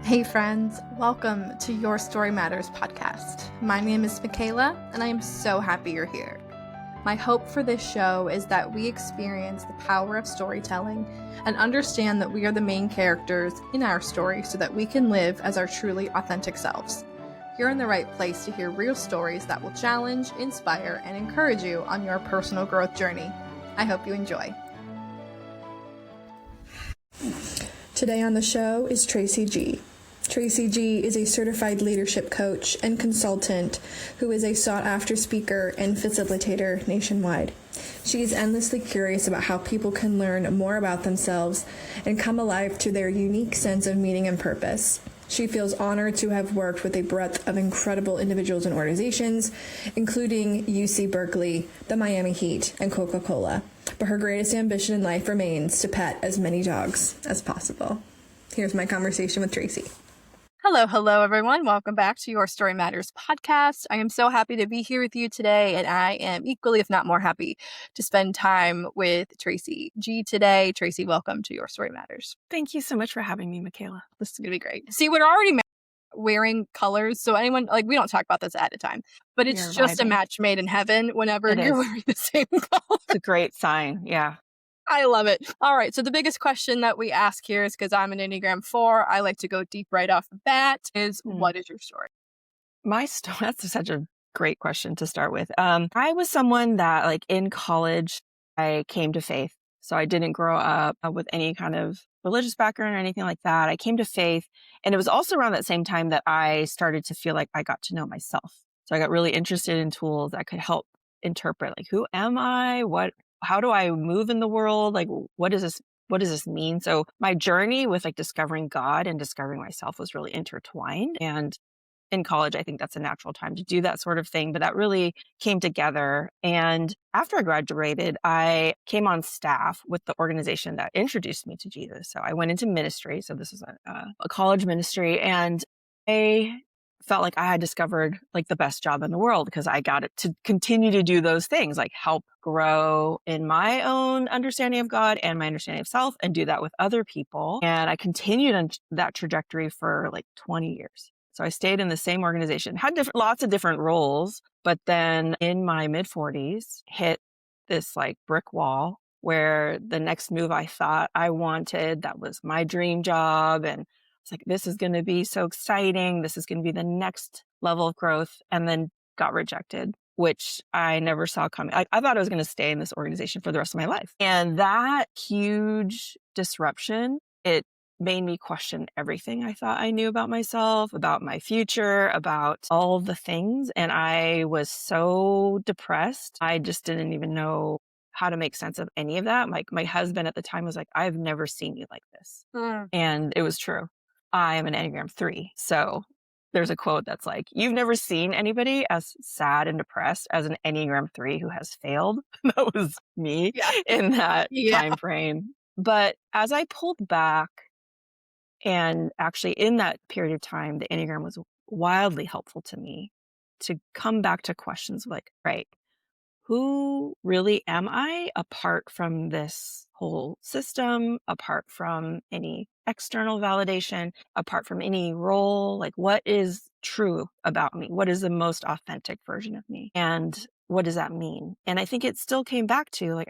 Hey friends, welcome to Your Story Matters podcast. My name is Michaela, and I am so happy you're here. My hope for this show is that we experience the power of storytelling and understand that we are the main characters in our story so that we can live as our truly authentic selves. You're in the right place to hear real stories that will challenge, inspire, and encourage you on your personal growth journey. I hope you enjoy. Today on the show is Tracey G. Tracey G is a certified leadership coach and consultant who is a sought-after speaker and facilitator nationwide. She is endlessly curious about how people can learn more about themselves and come alive to their unique sense of meaning and purpose. She feels honored to have worked with a breadth of incredible individuals and organizations, including UC Berkeley, the Miami Heat, and Coca-Cola. But her greatest ambition in life remains to pet as many dogs as possible. Here's my conversation with Tracey. Hello, everyone. Welcome back to Your Story Matters podcast. I am so happy to be here with you today, and I am equally, if not more happy, to spend time with Tracey G today. Tracey, welcome to Your Story Matters. Thank you so much for having me, Michaela. This is going to be great. See, we're already wearing colors, so anyone, we don't talk about this ahead of time, but it's just a match made in heaven whenever you're wearing the same color. It's a great sign, yeah. I love it. All right. So the biggest question that we ask here is, because I'm an Enneagram 4, I like to go deep right off the bat, is what is your story? My story, that's such a great question to start with. I was someone that in college, I came to faith. So I didn't grow up with any kind of religious background or anything like that. I came to faith. And it was also around that same time that I started to feel like I got to know myself. So I got really interested in tools that could help interpret, who am I? How do I move in the world? What does this mean? So my journey with discovering God and discovering myself was really intertwined. And in college, I think that's a natural time to do that sort of thing. But that really came together. And after I graduated, I came on staff with the organization that introduced me to Jesus. So I went into ministry. So this is a college ministry. And I felt like I had discovered the best job in the world, because I got it to continue to do those things, help grow in my own understanding of God and my understanding of self, and do that with other people. And I continued on that trajectory for 20 years. So I stayed in the same organization, had lots of different roles, but then in my mid-40s hit this brick wall where the next move I thought I wanted, that was my dream job, and it's this is going to be so exciting. This is going to be the next level of growth, and then got rejected, which I never saw coming. I thought I was going to stay in this organization for the rest of my life. And that huge disruption, it made me question everything I thought I knew about myself, about my future, about all the things. And I was so depressed. I just didn't even know how to make sense of any of that. My husband at the time was like, I've never seen you like this. And it was true. I am an Enneagram 3. So there's a quote that's you've never seen anybody as sad and depressed as an Enneagram 3 who has failed. That was me in that time frame. But as I pulled back, and actually in that period of time, the Enneagram was wildly helpful to me to come back to questions right, who really am I apart from this whole system, apart from any external validation, apart from any role? What is true about me? What is the most authentic version of me? And what does that mean? And I think it still came back to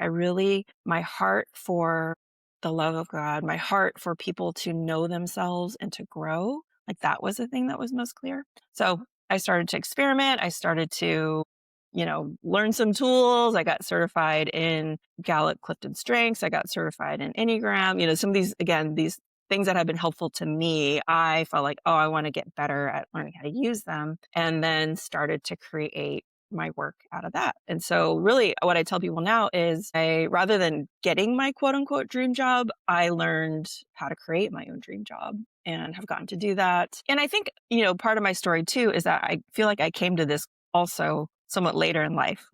my heart for the love of God, my heart for people to know themselves and to grow. That was the thing that was most clear. So I started to experiment. I started to learn some tools. I got certified in Gallup Clifton Strengths. I got certified in Enneagram. Some of these, again, these things that have been helpful to me, I felt I want to get better at learning how to use them, and then started to create my work out of that. And so really what I tell people now is rather than getting my quote unquote dream job, I learned how to create my own dream job and have gotten to do that. And I think, part of my story too is that I feel I came to this also somewhat later in life.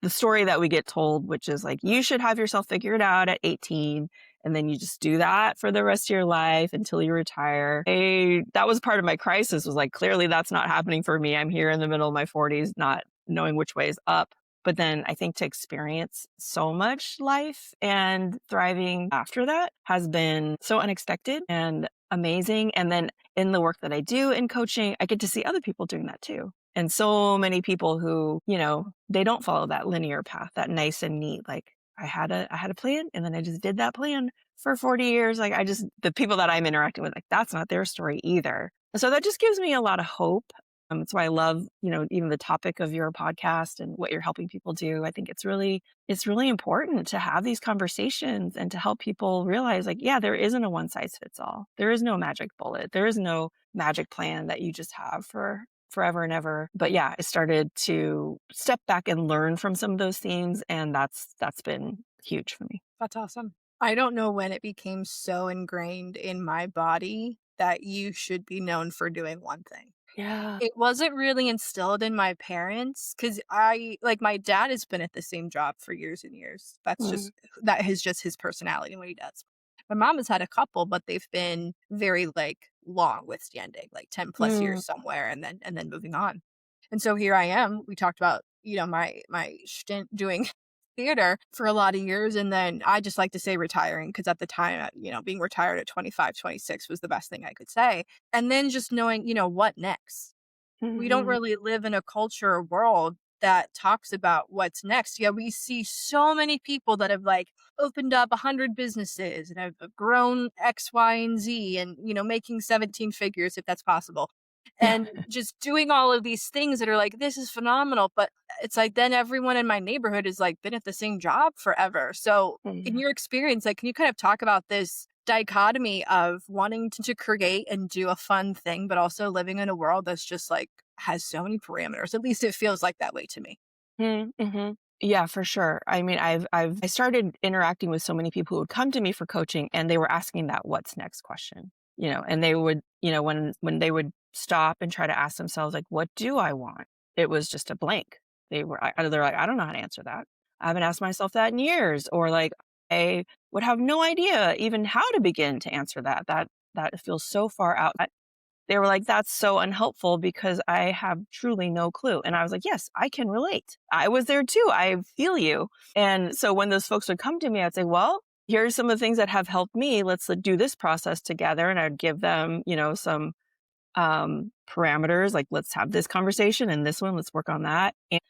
The story that we get told, which is you should have yourself figured out at 18, and then you just do that for the rest of your life until you retire. That was part of my crisis, was clearly that's not happening for me. I'm here in the middle of my 40s, not knowing which way is up. But then I think to experience so much life and thriving after that has been so unexpected and amazing. And then in the work that I do in coaching, I get to see other people doing that too. And so many people who, they don't follow that linear path, that nice and neat. Like I had a plan and then I just did that plan for 40 years. Like the people that I'm interacting with, like that's not their story either. So that just gives me a lot of hope. That's why I love, even the topic of your podcast and what you're helping people do. I think it's really important to have these conversations and to help people realize like, yeah, there isn't a one size fits all. There is no magic bullet. There is no magic plan that you just have for forever and ever. But yeah, I started to step back and learn from some of those themes. And that's been huge for me. That's awesome. I don't know when it became so ingrained in my body that you should be known for doing one thing. Yeah. It wasn't really instilled in my parents because my dad has been at the same job for years and years. That is just his personality and what he does. My mom has had a couple, but they've been very long withstanding, 10 plus years somewhere and then moving on. And so here I am. We talked about, my stint doing theater for a lot of years. And then I just like to say retiring because at the time, being retired at 25, 26 was the best thing I could say. And then just knowing, what next? We don't really live in a culture or world that talks about what's next. Yeah, we see so many people that have opened up 100 businesses and have grown X, Y, and Z and, making 17 figures if that's possible. And just doing all of these things that are this is phenomenal. But it's then everyone in my neighborhood has been at the same job forever. So in your experience, can you kind of talk about this dichotomy of wanting to create and do a fun thing, but also living in a world that's just has so many parameters? At least it feels like that way to me. Mm-hmm. Yeah, for sure. I mean, I started interacting with so many people who would come to me for coaching and they were asking that what's next question, and they would, when they would stop and try to ask themselves, what do I want? It was just a blank. They're like, I don't know how to answer that. I haven't asked myself that in years, or I would have no idea even how to begin to answer that. That feels so far out. They were like, that's so unhelpful because I have truly no clue. And I was like, yes, I can relate. I was there too. I feel you. And so when those folks would come to me, I'd say, well, here's some of the things that have helped me. Let's do this process together. And I'd give them, some parameters, let's have this conversation and this one, let's work on that. And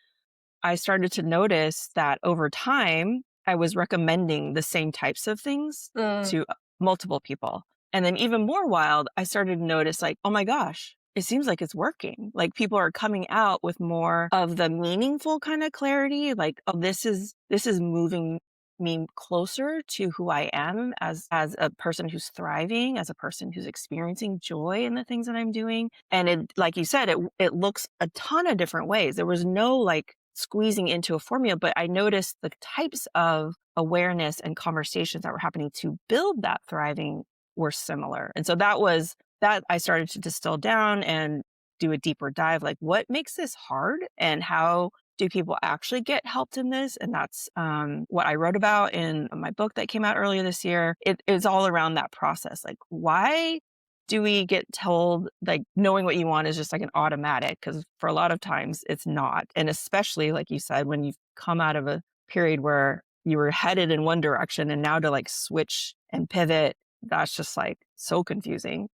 I started to notice that over time, I was recommending the same types of things to multiple people. And then even more wild, I started to notice oh my gosh, it seems like it's working. People are coming out with more of the meaningful kind of clarity. Oh, this is moving me closer to who I am as a person who's thriving, as a person who's experiencing joy in the things that I'm doing. And it, like you said, it looks a ton of different ways. There was no squeezing into a formula, but I noticed the types of awareness and conversations that were happening to build that thriving were similar. And so that I started to distill down and do a deeper dive, what makes this hard and how do people actually get helped in this? And that's what I wrote about in my book that came out earlier this year. It is all around that process. Why do we get told knowing what you want is just an automatic? Because for a lot of times it's not. And especially, like you said, when you've come out of a period where you were headed in one direction and now to switch and pivot, that's just so confusing,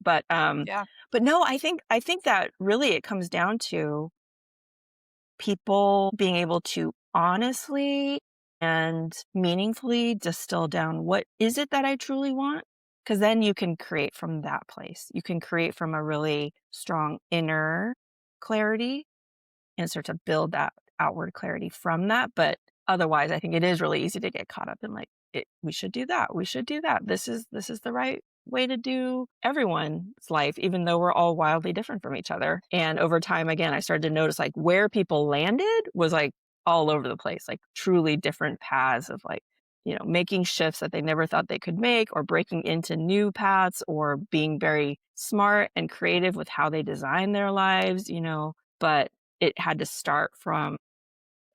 But but no, I think that really it comes down to people being able to honestly and meaningfully distill down what is it that I truly want? Because then you can create from that place. You can create from a really strong inner clarity and start to build that outward clarity from that. But otherwise, I think it is really easy to get caught up in we should do that. We should do that. This is the right way to do everyone's life, even though we're all wildly different from each other. And over time, again, I started to notice where people landed was all over the place, truly different paths of making shifts that they never thought they could make, or breaking into new paths, or being very smart and creative with how they design their lives, but it had to start from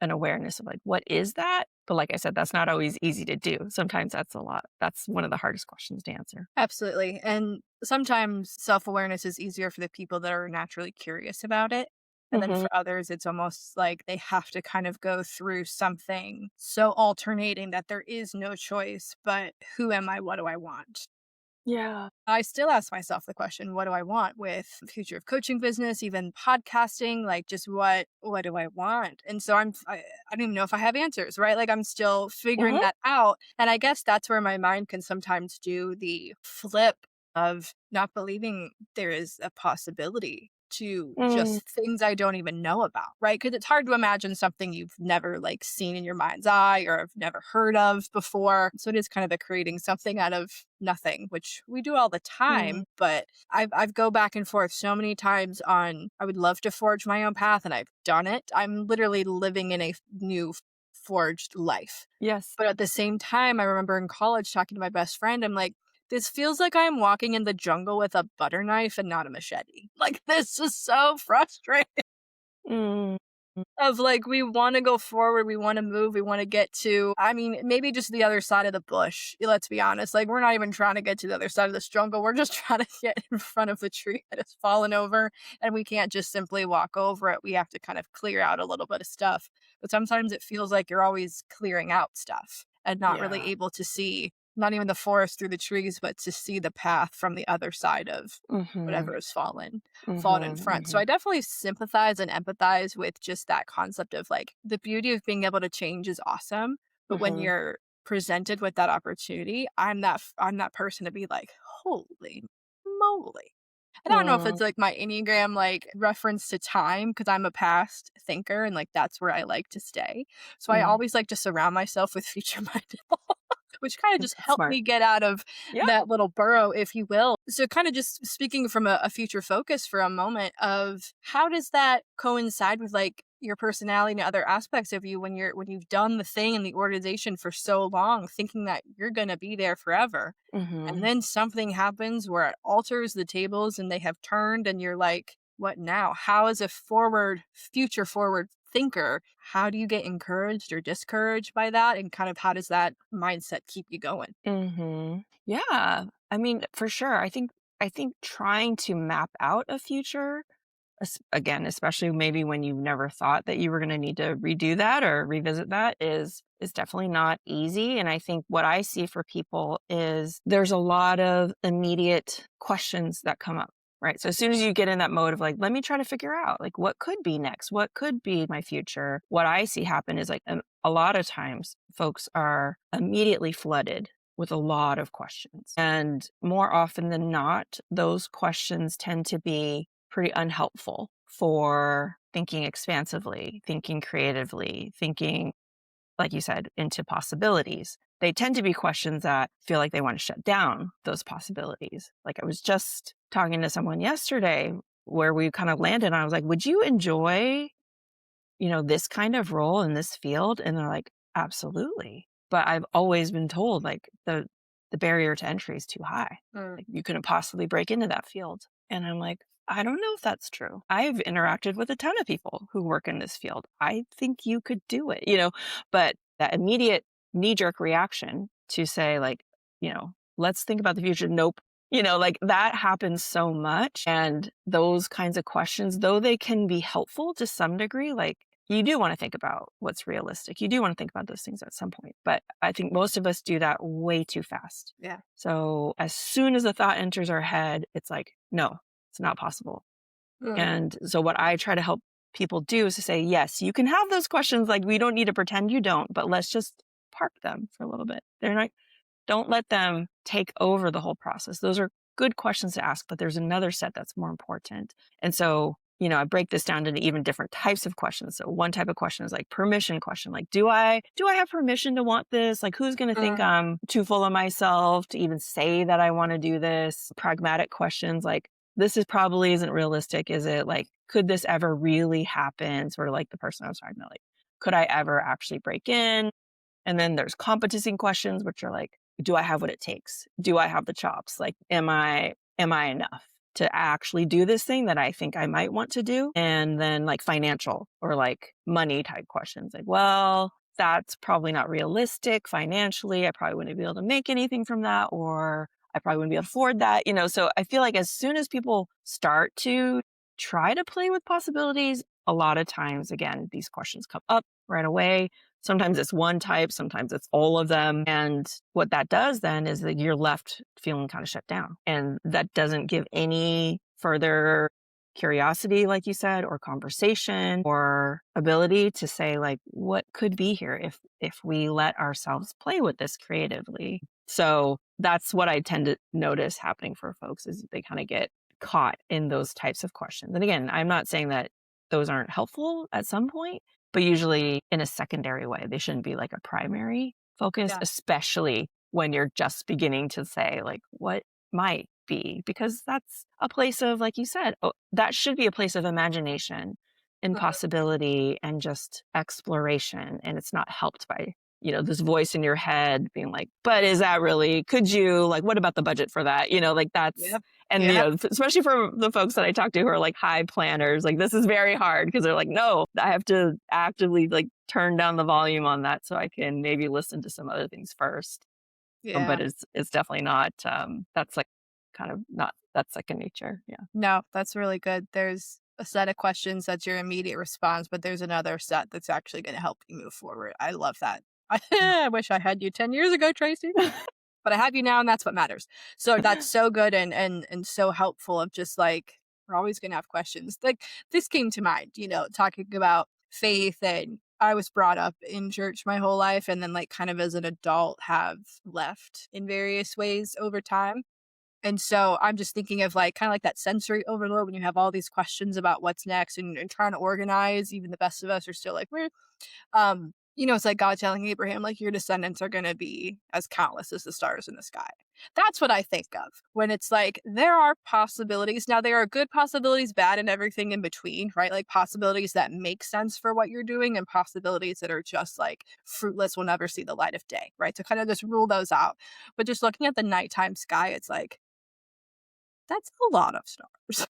an awareness of what is that? But like I said, that's not always easy to do. Sometimes that's a lot. That's one of the hardest questions to answer. Absolutely. And sometimes self-awareness is easier for the people that are naturally curious about it. And then Mhm. for others, it's almost like they have to kind of go through something so alternating that there is no choice, but who am I? What do I want? Yeah. I still ask myself the question, what do I want with the future of coaching business, even podcasting, like just what do I want? And so I don't even know if I have answers, right? Like I'm still figuring Mhm. that out. And I guess that's where my mind can sometimes do the flip of not believing there is a possibility to Mm. just things I don't even know about, right? Because it's hard to imagine something you've never like seen in your mind's eye or have never heard of before. So it is kind of the creating something out of nothing, which we do all the Mm. time. But I've go back and forth so many times on I would love to forge my own path, and I've done it. I'm literally living in a new forged life. Yes. But at the same time, I remember in college talking to my best friend, I'm like, this feels like I'm walking in the jungle with a butter knife and not a machete. Like, this is so frustrating. Mm. Of like, we want to go forward, we want to move, we want to get to, I mean, maybe just the other side of the bush. Let's be honest. Like, we're not even trying to get to the other side of this jungle. We're just trying to get in front of the tree that has fallen over. And we can't just simply walk over it. We have to kind of clear out a little bit of stuff. But sometimes it feels like you're always clearing out stuff and not really Yeah. able to see, not even the forest through the trees, but to see the path from the other side of Mhm. whatever has fallen in Mhm. front. So Mhm. I definitely sympathize and empathize with just that concept of like the beauty of being able to change is awesome, but when Mhm. you're presented with that opportunity, I'm that person to be like, "Holy moly." And I don't know if it's Mm. like my Enneagram like reference to time because I'm a past thinker and like that's where I like to stay. So I Mm. always like to surround myself with future minded people, which kind of just That's helped smart. me get out of Yeah. that little burrow, if you will. So kind of just speaking from a future focus for a moment of how does that coincide with like your personality and other aspects of you when you've done the thing in the organization for so long, thinking that you're gonna be there forever. And Mhm. then something happens where it alters the tables and they have turned and you're like, what now? How as a future forward thinker, how do you get encouraged or discouraged by that? And kind of how does that mindset keep you going? Mhm. Yeah. I mean, for sure. I think trying to map out a future, again, especially maybe when you've never thought that you were going to need to redo that or revisit that is definitely not easy. And I think what I see for people is there's a lot of immediate questions that come up. Right. So as soon as you get in that mode of like, let me try to figure out like what could be next, what could be my future, what I see happen is like a lot of times folks are immediately flooded with a lot of questions. And more often than not, those questions tend to be pretty unhelpful for thinking expansively, thinking creatively, thinking, like you said, into possibilities. They tend to be questions that feel like they want to shut down those possibilities. Like I was just talking to someone yesterday where we kind of landed and I was like, would you enjoy, this kind of role in this field? And they're like, absolutely. But I've always been told like the barrier to entry is too high. Mm, Like you couldn't possibly break into that field. And I'm like, I don't know if that's true. I've interacted with a ton of people who work in this field. I think you could do it, but that immediate knee jerk reaction to say like, let's think about the future. Nope. Like that happens so much. And those kinds of questions, though they can be helpful to some degree, like you do want to think about what's realistic. You do want to think about those things at some point. But I think most of us do that way too fast. yeah. So as soon as a thought enters our head, it's like, no, it's not possible. Mm, And so what I try to help people do is to say, yes, you can have those questions. Like we don't need to pretend you don't, but let's just park them for a little bit. Don't let them take over the whole process. Those are good questions to ask, but there's another set that's more important. And so, I break this down into even different types of questions. So one type of question is like permission question. Like, do I have permission to want this? Like, who's going to think mm, I'm too full of myself to even say that I want to do this? Pragmatic questions like, this is probably isn't realistic. Is it like, could this ever really happen? Sort of like the person I was talking about, like, could I ever actually break in? And then there's competency questions, which are like, do I have what it takes? Do I have the chops? Like, am I enough to actually do this thing that I think I might want to do? And then like financial or like money type questions, like, well, that's probably not realistic financially. I probably wouldn't be able to make anything from that, or I probably wouldn't be able to afford that, So I feel like as soon as people start to try to play with possibilities, a lot of times, again, these questions come up right away. Sometimes it's one type, sometimes it's all of them. And what that does then is that you're left feeling kind of shut down. And that doesn't give any further curiosity, like you said, or conversation or ability to say, like, what could be here if we let ourselves play with this creatively. So that's what I tend to notice happening for folks, is they kind of get caught in those types of questions. And again, I'm not saying that those aren't helpful at some point, but usually in a secondary way. They shouldn't be like a primary focus, Yeah. especially when you're just beginning to say, like, what might be, because that's a place of, like you said, that should be a place of imagination and possibility and just exploration. And it's not helped by, this voice in your head being like, but is that really, could you, like, what about the budget for that? Like that's, Yep. and, Yep. especially for the folks that I talk to who are like high planners, like this is very hard because they're like, no, I have to actively like turn down the volume on that so I can maybe listen to some other things first. Yeah. But it's definitely not, that's like kind of not that second nature. Yeah. No, that's really good. There's a set of questions that's your immediate response, but there's another set that's actually going to help you move forward. I love that. I wish I had you 10 years ago, Tracy, but I have you now, and that's what matters. So that's so good and so helpful of just like, we're always going to have questions. Like this came to mind, talking about faith, and I was brought up in church my whole life, and then like kind of as an adult have left in various ways over time. And so I'm just thinking of like kind of like that sensory overload when you have all these questions about what's next, and trying to organize. Even the best of us are still like, where, it's like God telling Abraham, like, your descendants are going to be as countless as the stars in the sky. That's what I think of when it's like, there are possibilities. Now, there are good possibilities, bad, and everything in between, right? Like possibilities that make sense for what you're doing, and possibilities that are just like fruitless, will never see the light of day, right? So kind of just rule those out. But just looking at the nighttime sky, it's like, that's a lot of stars.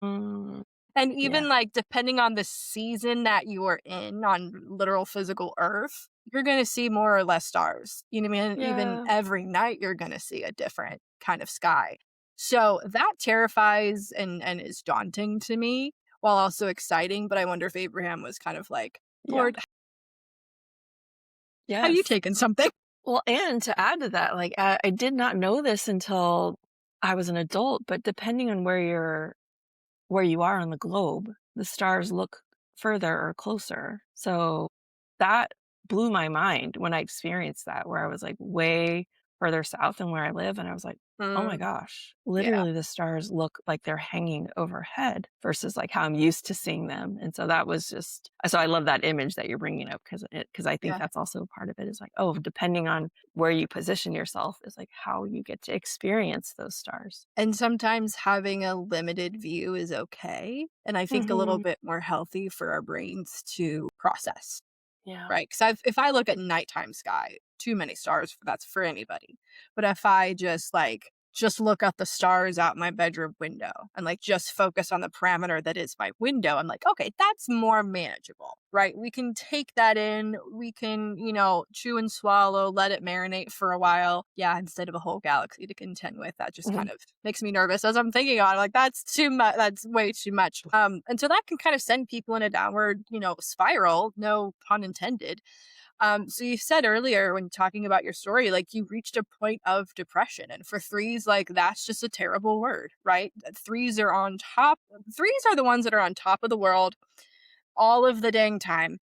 Mm, And yeah. even like depending on the season that you are in on literal physical Earth, you're going to see more or less stars. You know what I mean? Even Yeah. every night, you're going to see a different kind of sky. So that terrifies and is daunting to me, while also exciting. But I wonder if Abraham was kind of like, Yeah. Lord, have you Yes. taken something? Well, and to add to that, like I did not know this until I was an adult, but depending on where you are on the globe, the stars look further or closer. So that blew my mind when I experienced that, where I was like way further south than where I live. And I was like, oh my Mm, gosh, yeah. literally the stars look like they're hanging overhead versus like how I'm used to seeing them. And so that was just, so I love that image that you're bringing up, because I think Yeah. that's also part of it, is like, oh, depending on where you position yourself is like how you get to experience those stars. And sometimes having a limited view is okay. And I think a little Hmm. bit more healthy for our brains to process, Yeah. right? Because if I look at nighttime sky, too many stars, that's for anybody. But if I just look at the stars out my bedroom window and like just focus on the parameter that is my window, I'm like, okay, that's more manageable, right? We can take that in. We can, chew and swallow, let it marinate for a while. Yeah, instead of a whole galaxy to contend with, that just kind of makes me nervous as I'm thinking on it. Like, that's too much. That's way too much. And so that can kind of send people in a downward, spiral, no pun intended. So you said earlier when talking about your story, like you reached a point of depression, and for threes, like that's just a terrible word, right? Threes are on top. Threes are the ones that are on top of the world all of the dang time.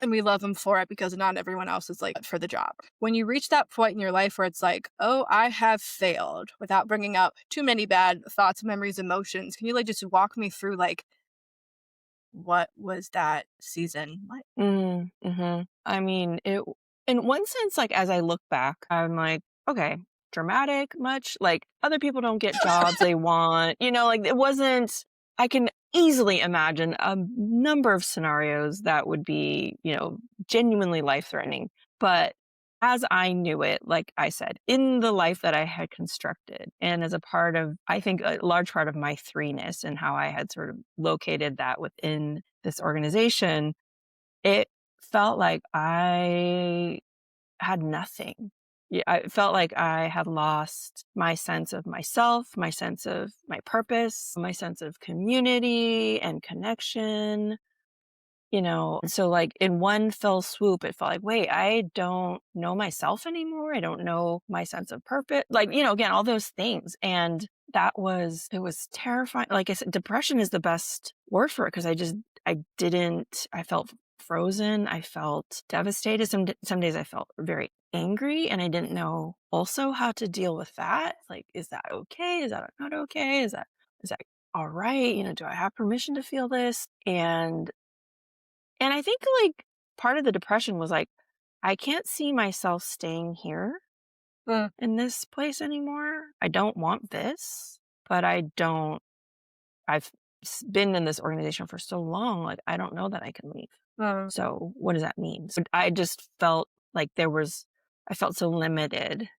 And we love them for it because not everyone else is like for the job. When you reach that point in your life where it's like, oh, I have failed, without bringing up too many bad thoughts, memories, emotions, can you like just walk me through like what was that season like? Mm-hmm. I mean, in one sense, like as I look back, I'm like, okay, dramatic much? Like other people don't get jobs they want, like it wasn't, I can easily imagine a number of scenarios that would be, genuinely life-threatening. But as I knew it, like I said, in the life that I had constructed, and as a part of, I think, a large part of my threeness and how I had sort of located that within this organization, it felt like I had nothing, Yeah, I felt like I had lost my sense of myself, my sense of my purpose, my sense of community and connection. And so like in one fell swoop, it felt like, wait, I don't know myself anymore. I don't know my sense of purpose. Like, again, all those things. And it was terrifying. Like I said, depression is the best word for it because I felt frozen. I felt devastated. Some days I felt very angry and I didn't know also how to deal with that. Like, is that okay? Is that not okay? Is that all right? Do I have permission to feel this? And I think like part of the depression was like, I can't see myself staying here Mm, in this place anymore. I don't want this, but I've been in this organization for so long. Like, I don't know that I can leave. mm, So what does that mean? So I just felt like I felt so limited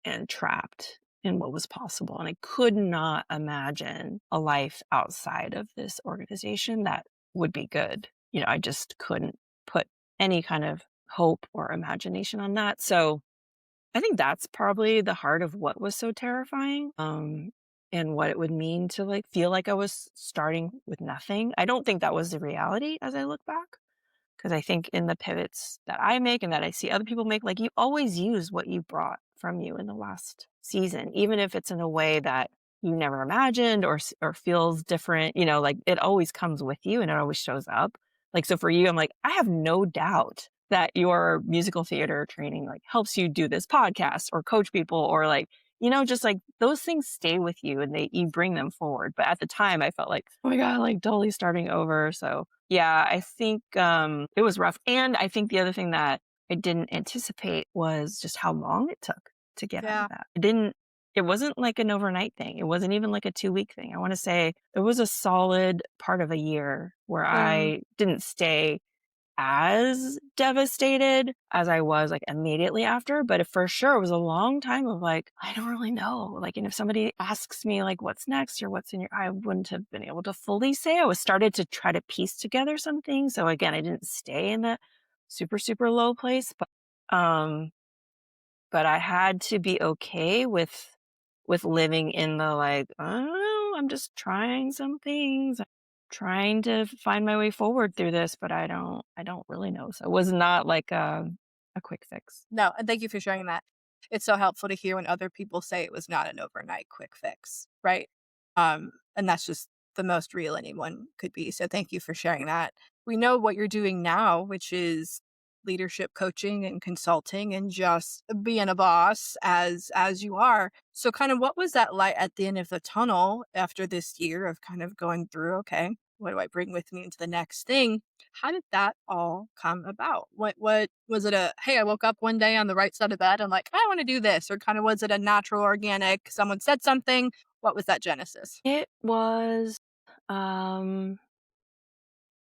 and trapped in what was possible. And I could not imagine a life outside of this organization that would be good. I just couldn't put any kind of hope or imagination on that. So I think that's probably the heart of what was so terrifying. And what it would mean to like feel like I was starting with nothing. I don't think that was the reality as I look back. Because I think in the pivots that I make and that I see other people make, like you always use what you brought from you in the last season, even if it's in a way that you never imagined or feels different, like it always comes with you and it always shows up. Like, so for you, I'm like, I have no doubt that your musical theater training like helps you do this podcast or coach people or like, just like those things stay with you and you bring them forward. But at the time I felt like, oh my God, like totally starting over. So yeah, I think it was rough. And I think the other thing that I didn't anticipate was just how long it took to get out of yeah. that. It wasn't like an overnight thing. It wasn't even like a 2-week thing. I want to say there was a solid part of a year where Mm, I didn't stay as devastated as I was like immediately after, but for sure it was a long time of like, I don't really know. Like, and if somebody asks me like, what's next or what's in I wouldn't have been able to fully say. I was started to try to piece together something. So again, I didn't stay in that super, super low place, um, but I had to be okay with living in the like, oh, I'm just trying some things, trying to find my way forward through this, but I don't really know. So it was not like a quick fix. no, and thank you for sharing that. It's so helpful to hear when other people say it was not an overnight quick fix, right? And that's just the most real anyone could be. So thank you for sharing that. We know what you're doing now, which is leadership coaching and consulting and just being a boss as you are. So kind of what was that light at the end of the tunnel after this year of kind of going through, okay, what do I bring with me into the next thing? How did that all come about? What was it a, "Hey, I woke up one day on the right side of bed, I'm like, I wanna do this," or kinda was it a natural, organic, someone said something? What was that genesis? It was um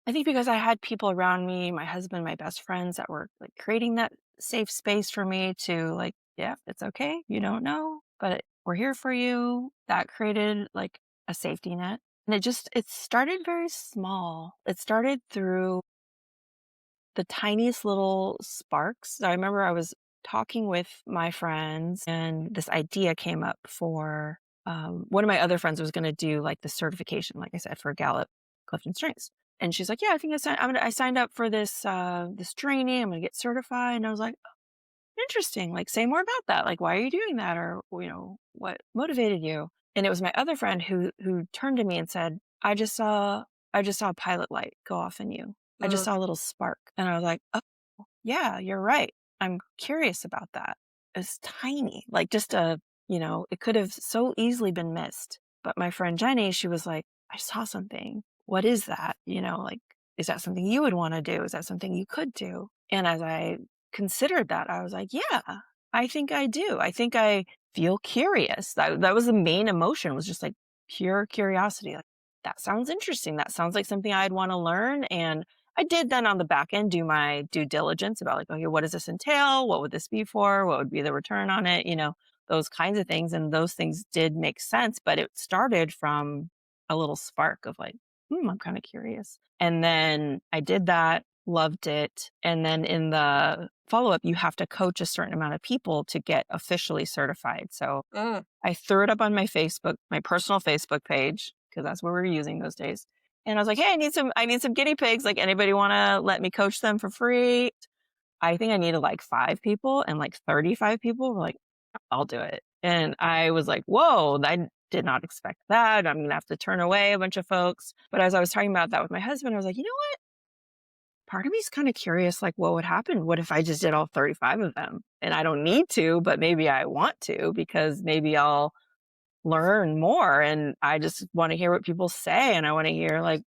I think because I had people around me, my husband, my best friends that were like creating that safe space for me to like, yeah, it's okay. You don't know, but we're here for you. That created like a safety net. And it started very small. It started through the tiniest little sparks. I remember I was talking with my friends and this idea came up for one of my other friends was going to do like the certification, like I said, for Gallup Clifton Strengths. And she's like, yeah, I think I signed up for this training. I'm going to get certified. And I was like, interesting. Like, say more about that. Like, why are you doing that? Or, what motivated you? And it was my other friend who turned to me and said, I just saw a pilot light go off in you. I just Mm, saw a little spark. And I was like, oh, yeah, you're right. I'm curious about that. It's tiny, like just it could have so easily been missed. But my friend Jenny, she was like, I saw something. What is that? Like, is that something you would want to do? Is that something you could do? And as I considered that, I was like, yeah, I think I do. I think I feel curious. That was the main emotion, was just like pure curiosity. Like, that sounds interesting. That sounds like something I'd want to learn. And I did then on the back end do my due diligence about like, okay, what does this entail? What would this be for? What would be the return on it? Those kinds of things. And those things did make sense, but it started from a little spark of like, I'm kind of curious. And then I did that, loved it. And then in the follow-up, you have to coach a certain amount of people to get officially certified. So Mm. I threw it up on my Facebook, my personal Facebook page, because that's what we were using those days. And I was like, hey, I need some guinea pigs. Like, anybody want to let me coach them for free? I think I needed like 5 people, and like 35 people were like, I'll do it. And I was like, whoa, I did not expect that. I'm going to have to turn away a bunch of folks. But as I was talking about that with my husband, I was like, you know what? Part of me is kind of curious, like, what would happen? What if I just did all 35 of them? And I don't need to, but maybe I want to, because maybe I'll learn more. And I just want to hear what people say. And I want to hear like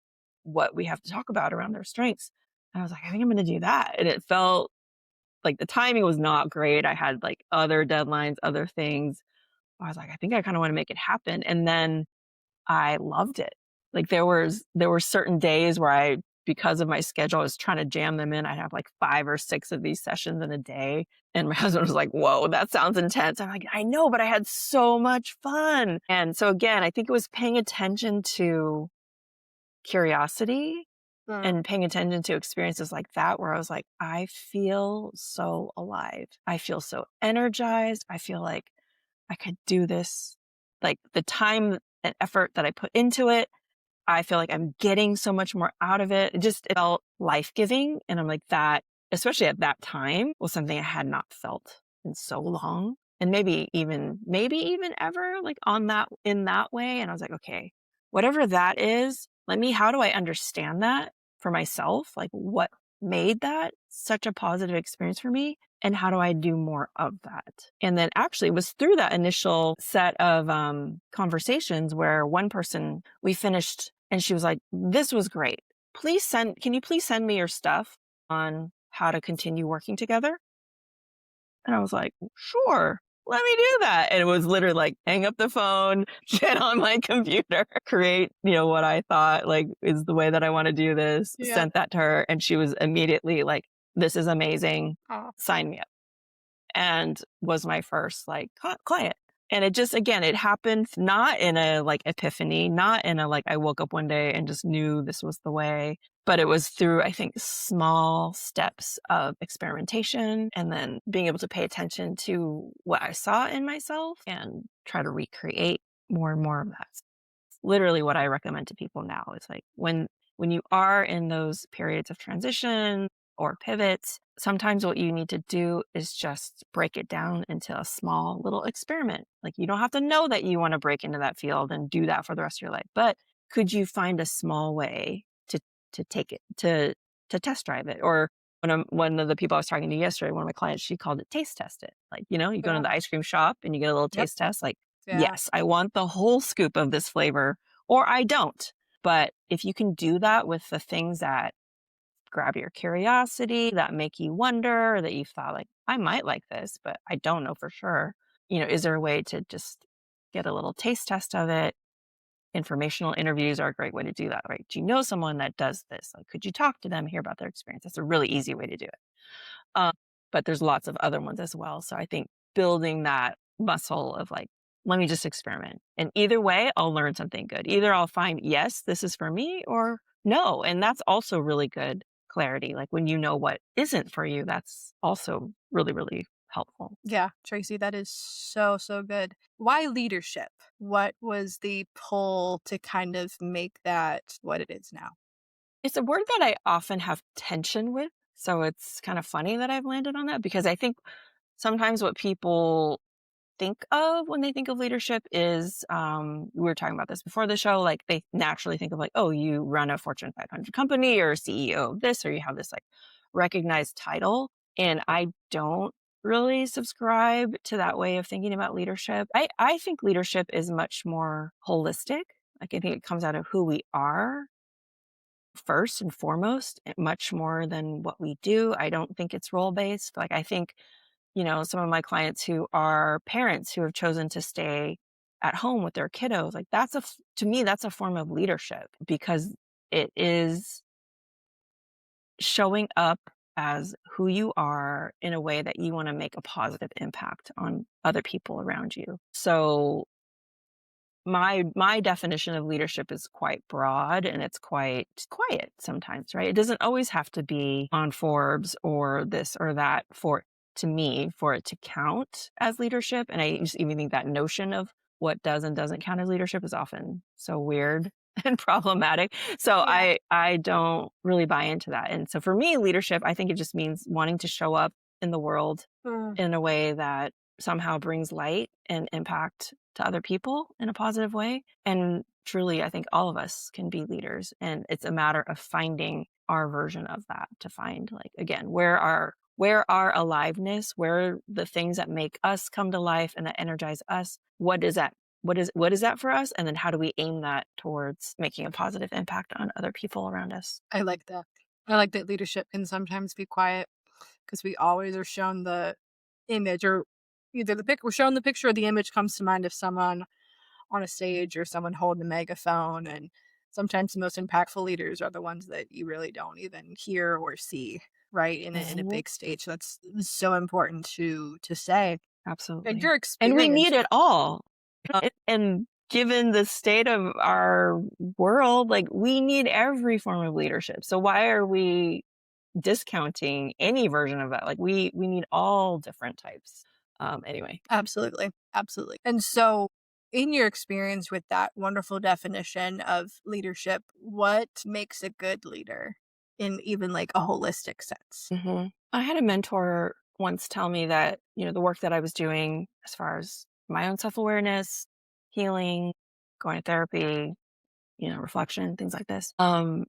what we have to talk about around their strengths. And I was like, I think I'm going to do that. And it felt like the timing was not great. I had like other deadlines, other things. I was like, I think I kind of want to make it happen. And then I loved it. Like there were certain days where because of my schedule, I was trying to jam them in. I'd have like 5 or 6 of these sessions in a day. And my husband was like, whoa, that sounds intense. I'm like, I know, but I had so much fun. And so again, I think it was paying attention to curiosity Mm. and paying attention to experiences like that, where I was like, I feel so alive. I feel so energized. I feel like I could do this. Like the time and effort that I put into it, I feel like I'm getting so much more out of it. It felt life-giving. And I'm like, that, especially at that time, was something I had not felt in so long. And maybe even ever, like in that way. And I was like, okay, whatever that is, how do I understand that for myself? Like, what made that such a positive experience for me? And how do I do more of that? And then actually it was through that initial set of conversations where one person, we finished, and she was like, this was great. Can you please send me your stuff on how to continue working together? And I was like, sure, let me do that. And it was literally like, hang up the phone, get on my computer, create, what I thought like is the way that I want to do this, Yeah. sent that to her. And she was immediately like, this is amazing. Oh. Sign me up. And was my first like client. And it just, again, it happened not in a like epiphany, not in a like I woke up one day and just knew this was the way, but it was through, I think, small steps of experimentation, and then being able to pay attention to what I saw in myself and try to recreate more and more of that. Literally what I recommend to people now is like when you are in those periods of transition or pivots, sometimes what you need to do is just break it down into a small little experiment. Like you don't have to know that you want to break into that field and do that for the rest of your life, but could you find a small way to take it, to test drive it? Or one of the people I was talking to yesterday, one of my clients, she called it taste test it. Like, you go to Yeah. the ice cream shop and you get a little Yep. taste test. Like, Yeah. yes, I want the whole scoop of this flavor, or I don't. But if you can do that with the things that grab your curiosity, that make you wonder, that you thought like, I might like this, but I don't know for sure. Is there a way to just get a little taste test of it? Informational interviews are a great way to do that, right? Do you know someone that does this? Like, could you talk to them, hear about their experience? That's a really easy way to do it. But there's lots of other ones as well. So I think building that muscle of like, let me just experiment. And either way, I'll learn something good. Either I'll find, yes, this is for me, or no. And that's also really good clarity. Like when you know what isn't for you, that's also really, really helpful. Yeah, Tracy, that is so, so good. Why leadership? What was the pull to kind of make that what it is now? It's a word that I often have tension with. So it's kind of funny that I've landed on that, because I think sometimes what people think of when they think of leadership is, we were talking about this before the show, like they naturally think of like, oh, you run a Fortune 500 company, or CEO of this, or you have this like recognized title. And I don't really subscribe to that way of thinking about leadership. I think leadership is much more holistic. Like I think it comes out of who we are first and foremost, much more than what we do. I don't think it's role based. Like I think, some of my clients who are parents who have chosen to stay at home with their kiddos, like to me, that's a form of leadership, because it is showing up as who you are in a way that you want to make a positive impact on other people around you. So my definition of leadership is quite broad, and it's quite quiet sometimes, right? It doesn't always have to be on Forbes or this or that to me for it to count as leadership. And I just even think that notion of what does and doesn't count as leadership is often so weird and problematic. So Yeah. I don't really buy into that. And so for me, leadership, I think it just means wanting to show up in the world Mm. in a way that somehow brings light and impact to other people in a positive way. And truly, I think all of us can be leaders. And it's a matter of finding our version of that, to find, like, again, where our aliveness, where the things that make us come to life and that energize us, what is that? What is that for us? And then how do we aim that towards making a positive impact on other people around us? I like that. I like that leadership can sometimes be quiet because we always are shown the image, or either we're shown the picture or the image comes to mind of someone on a stage or someone holding a megaphone. And sometimes the most impactful leaders are the ones that you really don't even hear or see, right? In a Mhm. big stage. That's so important to say. And Absolutely. your And we experience need with it all. And given the state of our world, like, we need every form of leadership. So why are we discounting any version of that? Like, we need all different types. Anyway. absolutely, absolutely. And so in your experience with that wonderful definition of leadership, what makes a good leader in even like a holistic sense? I had a mentor once tell me that, the work that I was doing as far as my own self-awareness, healing, going to therapy, reflection, things like this. And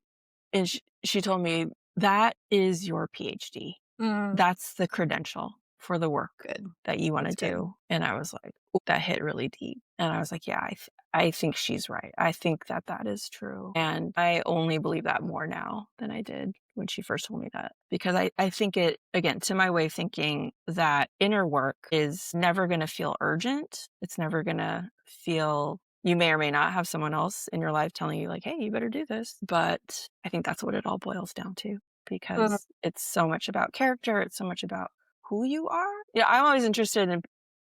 she told me that is your PhD. Mm, That's the credential for the work good. that you want to That's good. do. And I was like, "Ooh, that hit really deep." And I was like, yeah, I think she's right. I think that that is true. And I only believe that more now than I did when she first told me that. Because I think it, again, to my way of thinking, that inner work is never going to feel urgent. It's never going to feel, you may or may not have someone else in your life telling you, like, hey, you better do this. But I think that's what it all boils down to, Mm, because it's so much about character. It's so much about who you are. Yeah, I'm always interested in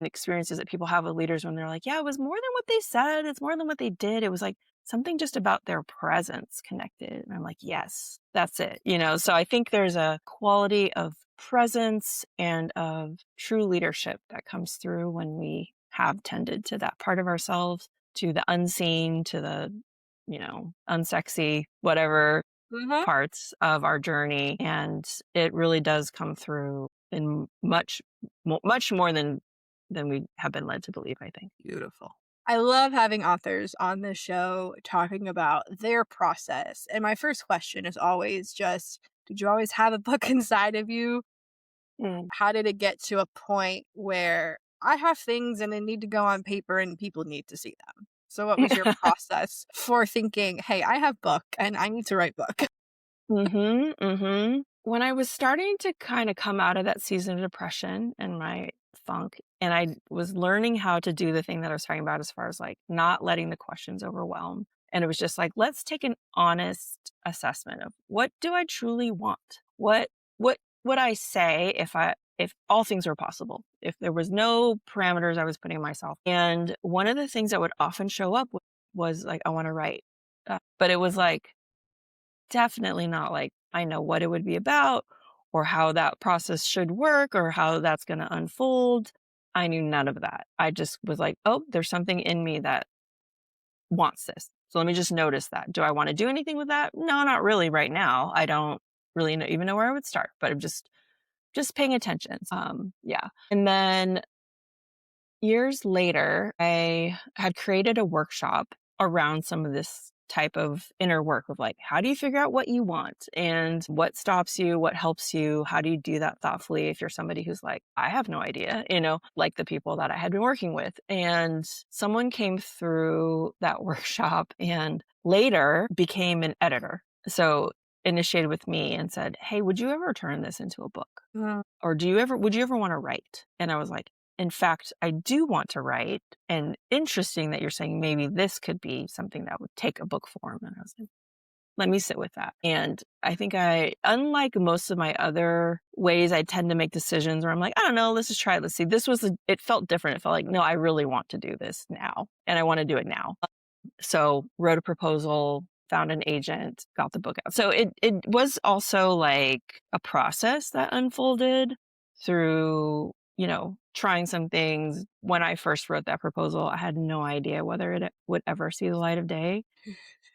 experiences that people have with leaders when they're like, yeah, it was more than what they said. It's more than what they did. It was like something just about their presence connected. And I'm like, yes, that's it. So I think there's a quality of presence and of true leadership that comes through when we have tended to that part of ourselves, to the unseen, to the, unsexy, whatever mhm. parts of our journey. And it really does come through in much more than we have been led to believe, I think. Beautiful. I love having authors on this show talking about their process. And my first question is always just, did you always have a book inside of you? Mm. How did it get to a point where I have things and they need to go on paper and people need to see them? So what was your process for thinking, hey, I have book and I need to write book? When I was starting to kind of come out of that season of depression and my funk, and I was learning how to do the thing that I was talking about as far as, like, not letting the questions overwhelm. And it was just like, let's take an honest assessment of, what do I truly want? What would I say if all things were possible, if there was no parameters I was putting on myself? And one of the things that would often show up was like, I want to write. But it was like, definitely not like I know what it would be about or how that process should work or how that's going to unfold. I knew none of that. I just was like, oh, there's something in me that wants this. So let me just notice that. Do I want to do anything with that? No, not really right now. I don't really even know where I would start, but I'm just paying attention. Yeah. And then years later, I had created a workshop around some of this type of inner work of, like, how do you figure out what you want and what stops you, what helps you? How do you do that thoughtfully if you're somebody who's like, I have no idea, like the people that I had been working with. And someone came through that workshop and later became an editor. So initiated with me and said, hey, would you ever turn this into a book? Mm, Or would you ever want to write? And I was like, in fact, I do want to write. And interesting that you're saying maybe this could be something that would take a book form. And I was like, let me sit with that. And I think unlike most of my other ways, I tend to make decisions where I'm like, I don't know, let's just try it. Let's see. It felt different. It felt like, no, I really want to do this now. And I want to do it now. So wrote a proposal, found an agent, got the book out. So it was also like a process that unfolded through, trying some things. When I first wrote that proposal, I had no idea whether it would ever see the light of day.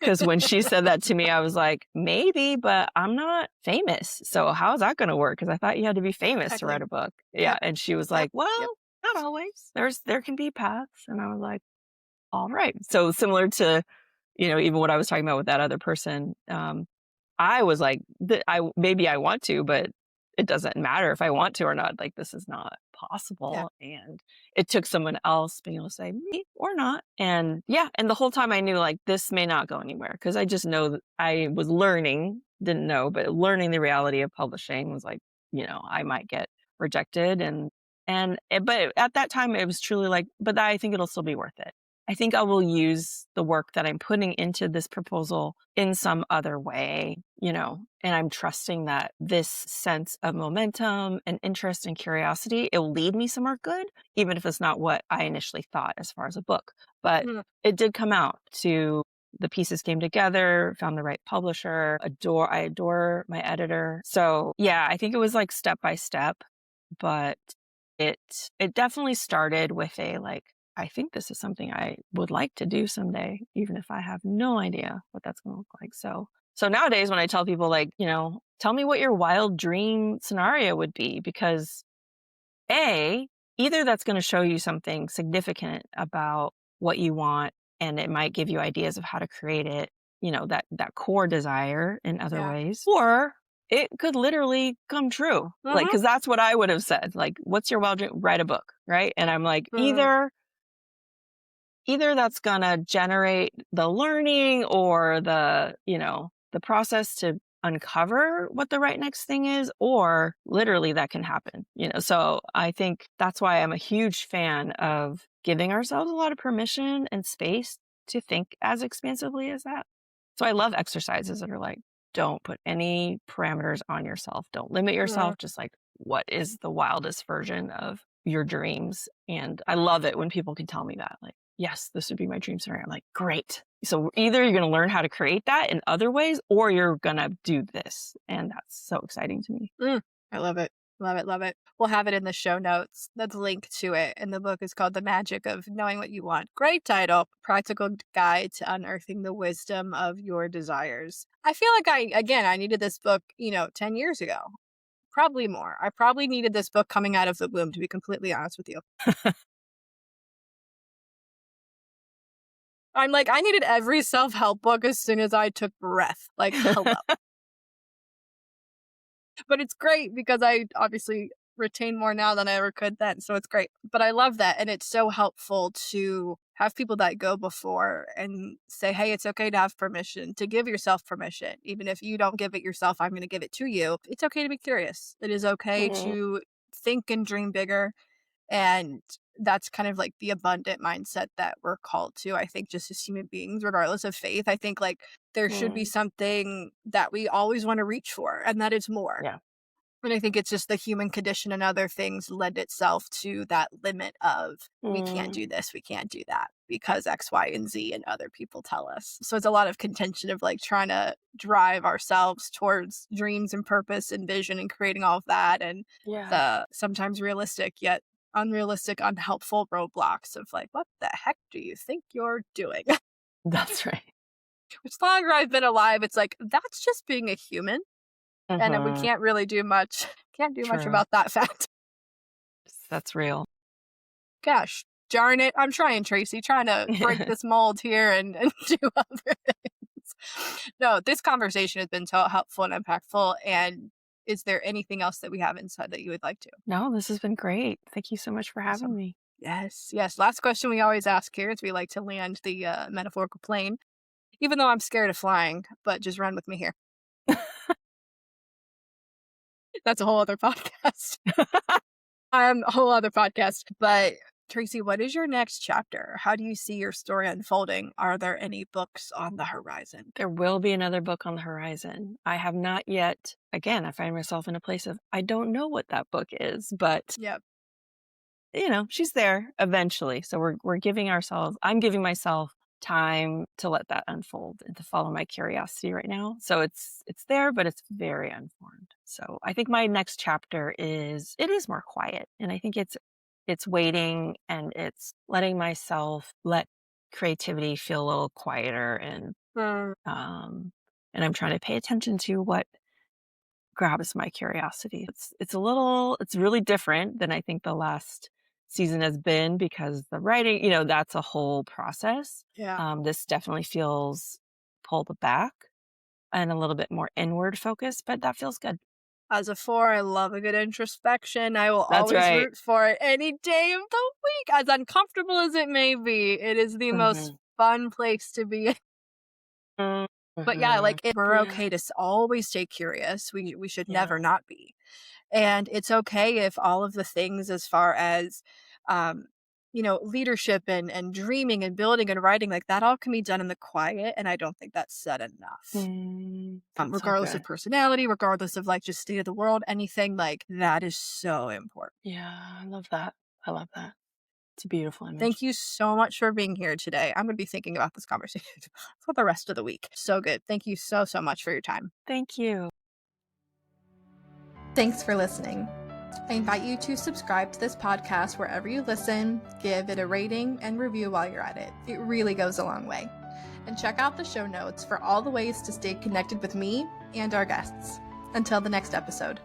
Because when she said that to me, I was like, maybe, but I'm not famous. So how's that going to work? Because I thought you had to be famous to write a book. Yeah. Yep. And she was like, well, not always. There can be paths. And I was like, all right. So similar to, even what I was talking about with that other person, I was like, maybe I want to, but it doesn't matter if I want to or not. Like, this is not possible. Yeah. And it took someone else being able to say me or not. And and the whole time I knew like this may not go anywhere, because I just know that I was didn't know, but learning the reality of publishing was like, I might get rejected. But at that time it was truly like, but I think it'll still be worth it. I think I will use the work that I'm putting into this proposal in some other way, and I'm trusting that this sense of momentum and interest and curiosity, it will lead me somewhere good, even if it's not what I initially thought as far as a book. But it did come out the pieces came together, found the right publisher, I adore my editor. So yeah, I think it was like step by step, but it definitely started with I think this is something I would like to do someday, even if I have no idea what that's going to look like. So nowadays when I tell people tell me what your wild dream scenario would be, because either that's going to show you something significant about what you want, and it might give you ideas of how to create it, that core desire in other ways, or it could literally come true. Like, because that's what I would have said. Like, what's your wild dream? Write a book, right? And I'm like, either that's going to generate the learning or the process to uncover what the right next thing is, or literally that can happen, So I think that's why I'm a huge fan of giving ourselves a lot of permission and space to think as expansively as that. So I love exercises that are like, don't put any parameters on yourself. Don't limit yourself. Just like, what is the wildest version of your dreams? And I love it when people can tell me that, like, yes, this would be my dream scenario. I'm like, great. So either you're going to learn how to create that in other ways, or you're going to do this. And that's so exciting to me. I love it. Love it. Love it. We'll have it in the show notes. That's linked to it. And the book is called The Magic of Knowing What You Want. Great title. Practical Guide to Unearthing the Wisdom of Your Desires. I feel like I needed this book, 10 years ago. Probably more. I probably needed this book coming out of the womb, to be completely honest with you. I'm like, I needed every self-help book as soon as I took breath. Like, hello. But it's great because I obviously retain more now than I ever could then. So it's great. But I love that. And it's so helpful to have people that go before and say, hey, it's okay to have permission, to give yourself permission. Even if you don't give it yourself, I'm going to give it to you. It's okay to be curious. It is okay to think and dream bigger. And that's kind of like the abundant mindset that we're called to, I think, just as human beings, regardless of faith. I think like there should be something that we always want to reach for, and that is more. Yeah. And I think it's just the human condition and other things lend itself to that limit of we can't do this, we can't do that because X, Y, and Z and other people tell us. So it's a lot of contention of like trying to drive ourselves towards dreams and purpose and vision and creating all of that. And the sometimes realistic yet unrealistic, unhelpful roadblocks of like, what the heck do you think you're doing? That's right. Which longer I've been alive, it's like, that's just being a human. And we can't really do much. Can't do much about that fact. That's real. Gosh, darn it. I'm trying, Tracey, trying to break this mold here and do other things. No, this conversation has been so helpful and impactful. And is there anything else that we haven't said that you would like to? No, this has been great. Thank you so much for having me. Yes. Last question we always ask here is we like to land the metaphorical plane, even though I'm scared of flying, but just run with me here. That's a whole other podcast. A whole other podcast. But Tracey, what is your next chapter? How do you see your story unfolding? Are there any books on the horizon? There will be another book on the horizon. I have not yet, again, I find myself in a place of, I don't know what that book is, but Yep. she's there eventually. So I'm giving myself time to let that unfold and to follow my curiosity right now. So it's there, but it's very unformed. So I think my next chapter is more quiet. And I think it's waiting, and it's letting myself let creativity feel a little quieter, and I'm trying to pay attention to what grabs my curiosity. It's really different than I think the last season has been, because the writing, that's a whole process. Yeah. This definitely feels pulled back and a little bit more inward focused, but that feels good. As a 4, I love a good introspection. I will That's always right. root for it any day of the week. As uncomfortable as it may be, it is the most fun place to be. But yeah, like, we're okay to always stay curious. We should never not be. And it's okay if all of the things as far as, leadership and dreaming and building and writing, like, that all can be done in the quiet. And I don't think that's said enough. Regardless of personality, regardless of, like, just state of the world, anything, like, that is so important. Yeah, I love that. It's a beautiful image. Thank you so much for being here today. I'm going to be thinking about this conversation for the rest of the week. So good. Thank you so, so much for your time. Thank you. Thanks for listening. I invite you to subscribe to this podcast wherever you listen, give it a rating and review while you're at it. It really goes a long way. And check out the show notes for all the ways to stay connected with me and our guests. Until the next episode.